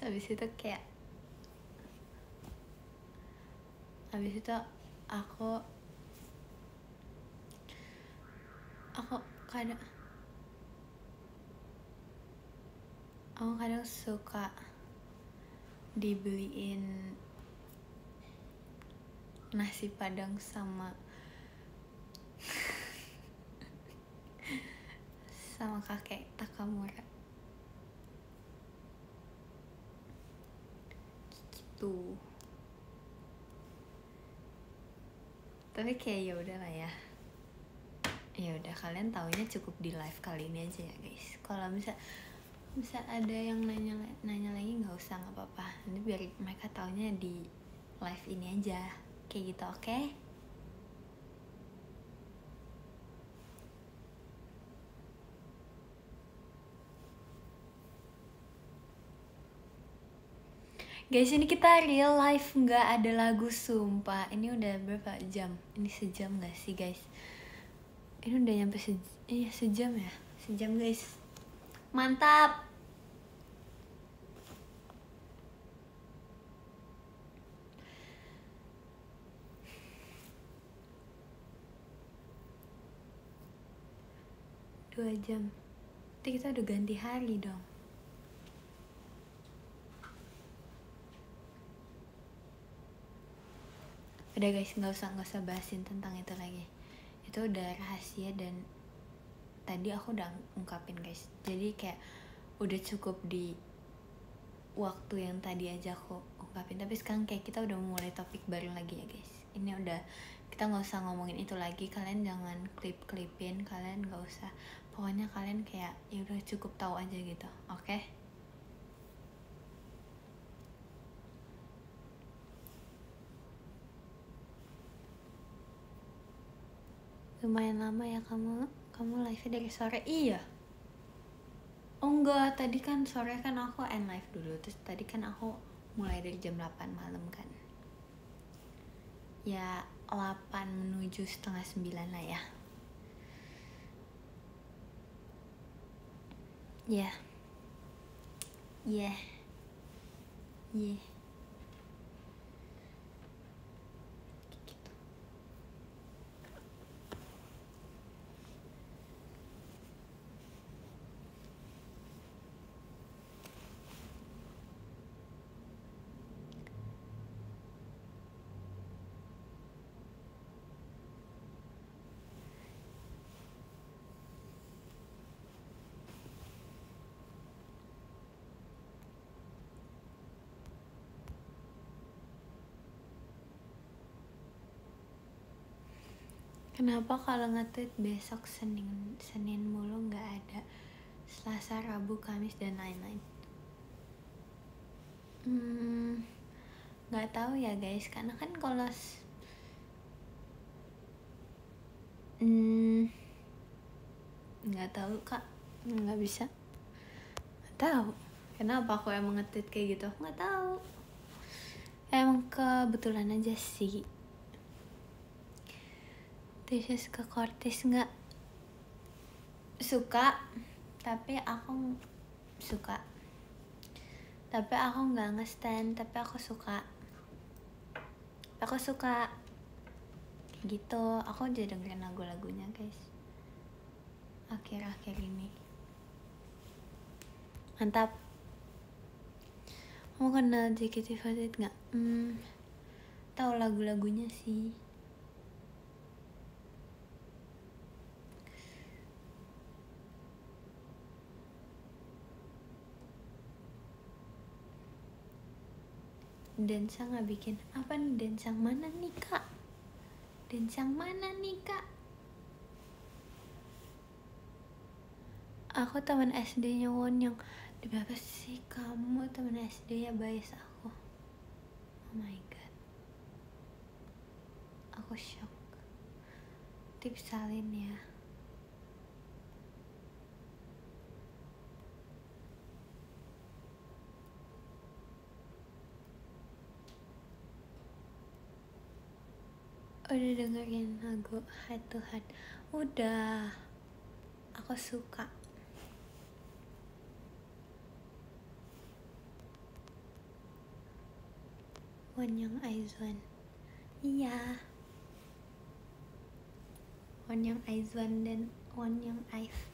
Habis itu kayak aku kadang suka dibeliin nasi padang sama kakek Takamura. gitu. Tapi kayak ya udahlah ya. Ya udah, kalian taunya cukup di live kali ini aja ya guys. Kalau bisa ada yang nanya lagi nggak usah, nggak apa-apa. Nanti biar mereka taunya di live ini aja kayak gitu, oke? Guys, ini kita real life, nggak ada lagu, sumpah. Ini udah berapa jam? Ini sejam nggak sih guys? Ini udah nyampe sejam ya? Sejam guys. Mantap. Dua jam. Nanti kita udah ganti hari dong. Udah guys, nggak usah bahasin tentang itu lagi. Itu udah rahasia dan tadi aku udah ungkapin guys. Jadi kayak udah cukup di waktu yang tadi aja aku ungkapin. Tapi sekarang kayak kita udah mulai topik baru lagi ya guys. Ini udah, kita nggak usah ngomongin itu lagi. Kalian jangan klipin, kalian nggak usah. Pokoknya kalian kayak ya udah cukup tahu aja gitu, oke? Lumayan lama ya kamu live dari sore. Iya. Oh enggak, tadi kan sore kan aku end live dulu. Terus tadi kan aku mulai dari jam 8 malam kan. Ya 8 menuju setengah 9 lah ya. Ya. Yeah. Yeah. Kenapa kalau nge-tweet besok Senin mulu nggak ada Selasa, Rabu, Kamis dan lain-lain? Nggak tahu ya guys, karena kan kalau nggak tahu kak, nggak bisa, nggak tahu kenapa aku emang nge-tweet kayak gitu, nggak tahu, emang kebetulan aja sih. Tisha suka Kortis nggak? Suka, tapi aku suka, tapi aku nggak nge-stan, tapi aku suka kayak gitu. Aku udah dengerin lagu-lagunya guys akhir-akhir ini. Mantap. Kamu kenal JKT48 nggak? Tahu lagu-lagunya sih. Densang nggak bikin apa nih? Densang mana nih kak? Densang mana nih kak? Aku teman SD-nya Won yang di berapa sih? Kamu teman SD ya bias aku. Oh my god, aku shock. Tips salin ya. Udah dengerin lagu Head to Head? Udah, aku suka. Wonyang Aizwan. Iya, Wonyang Aizwan dan Wonyang Aif.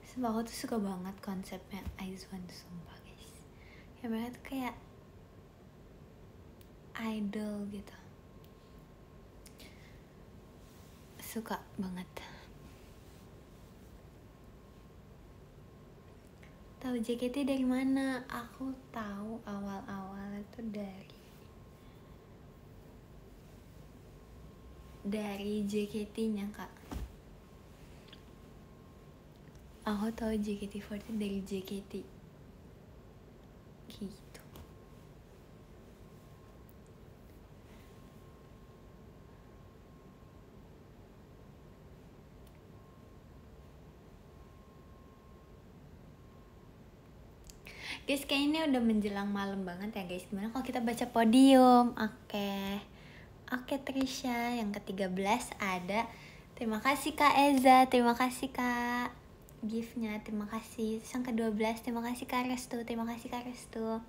Sumpah aku tuh suka banget konsepnya Aizwan, sumpah guys. Ya mereka tuh kayak idol gitu. Suka banget. Tahu JKT dari mana? Aku tahu awal-awal itu dari JKT-nya, Kak. Aku tahu JKT48 dari JKT. Gitu. Guys, kayaknya udah menjelang malam banget ya guys. Gimana kalau kita baca podium? Oke Trisha, yang ke-13 ada. Terima kasih Kak Eza, terima kasih Kak gift-nya, terima kasih. Yang ke-12, terima kasih Kak Restu, terima kasih Kak Restu.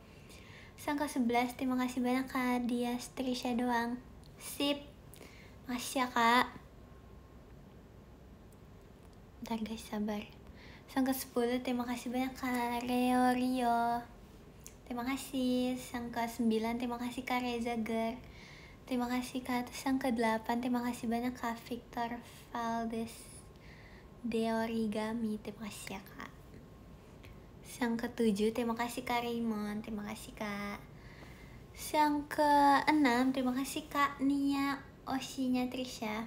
Yang ke-11, terima kasih banyak Kak Dias, Trisha doang. Sip, makasih ya Kak. Bentar guys, sabar. Yang ke-10, terima kasih banyak Kak Rio. Terima kasih. Yang ke-9, terima kasih Kak Reza Ger. Terima kasih Kak. Terus yang ke-8, terima kasih banyak Kak Victor Valdes de Origami. Terima kasih ya Kak. Yang ke-7, terima kasih Kak Raymond. Terima kasih Kak. Yang ke-6, terima kasih Kak Nia Oshinya Trisha.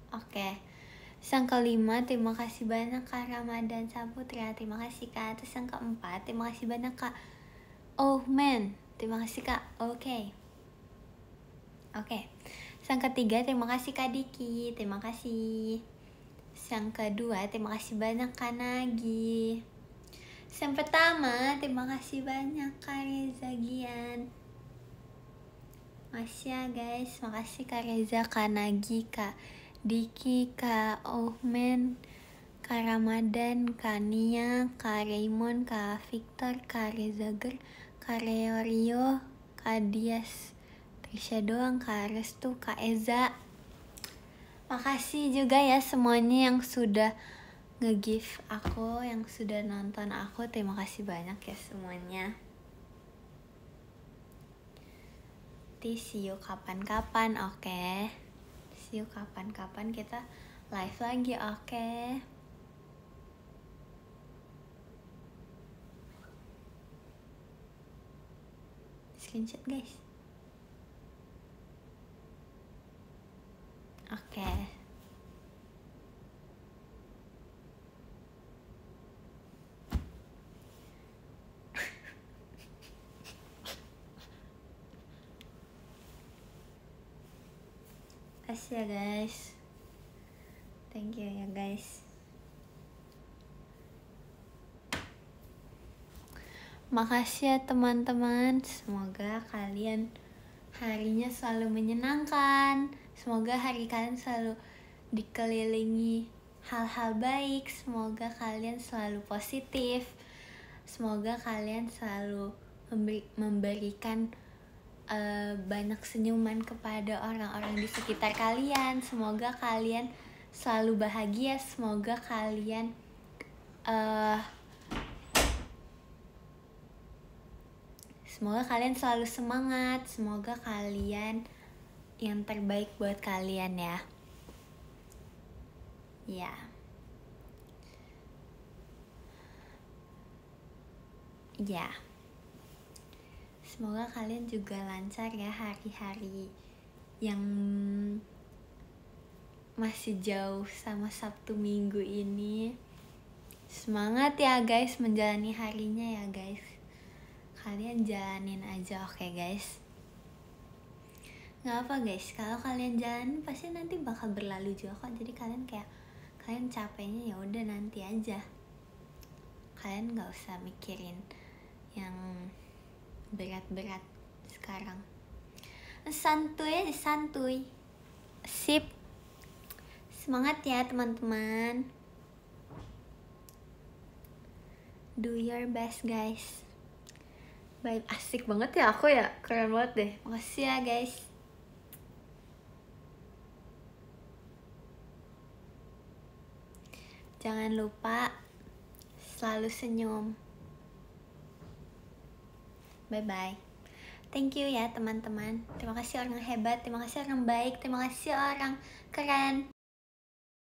Oke. Yang ke-5, terima kasih banyak Kak Ramadan Saputra. Terima kasih Kak. Terus yang ke-4, terima kasih banyak Kak Oh man, terima kasih Kak. Oke. Yang ke-3, terima kasih Kak Diki. Terima kasih. Yang ke-2, terima kasih banyak Kak Nagi. Yang pertama, terima kasih banyak Kak Reza Gian. Makasih ya guys. Makasih Kak Reza, Kak Nagi, Kak Diki, Kak Ohmen, Kak Ramadan, Kak Nia, Kak Raymond, Kak Victor, Kak Reza Ger, Kak Rio, Kak Dias, Trisha doang, Kak Restu, Kak Eza. Makasih juga ya semuanya yang sudah nge-gift aku, yang sudah nonton aku. Terima kasih banyak ya semuanya. See you kapan-kapan, oke? See you kapan-kapan kita live lagi, oke? Screenshot guys. Oke. Kasih ya guys. Thank you ya guys. Makasih ya teman-teman. Semoga kalian harinya selalu menyenangkan. Semoga hari kalian selalu dikelilingi hal-hal baik. Semoga kalian selalu positif. Semoga kalian selalu memberikan banyak senyuman kepada orang-orang di sekitar kalian. Semoga kalian selalu bahagia. Semoga kalian selalu semangat. Semoga kalian yang terbaik buat kalian ya. Ya. Semoga kalian juga lancar ya hari-hari yang masih jauh sama Sabtu Minggu ini. Semangat ya guys menjalani harinya ya guys. Kalian jalanin aja, oke guys? Gak apa guys, kalau kalian jalanin pasti nanti bakal berlalu juga kok. Jadi kalian capeknya ya udah nanti aja. Kalian gak usah mikirin yang berat-berat sekarang. Santuy. Sip. Semangat ya teman-teman. Do your best guys. Baik, asik banget ya aku ya. Keren banget deh. Makasih ya guys. Jangan lupa selalu senyum. Bye-bye. Thank you ya teman-teman. Terima kasih orang hebat, terima kasih orang baik, terima kasih orang keren.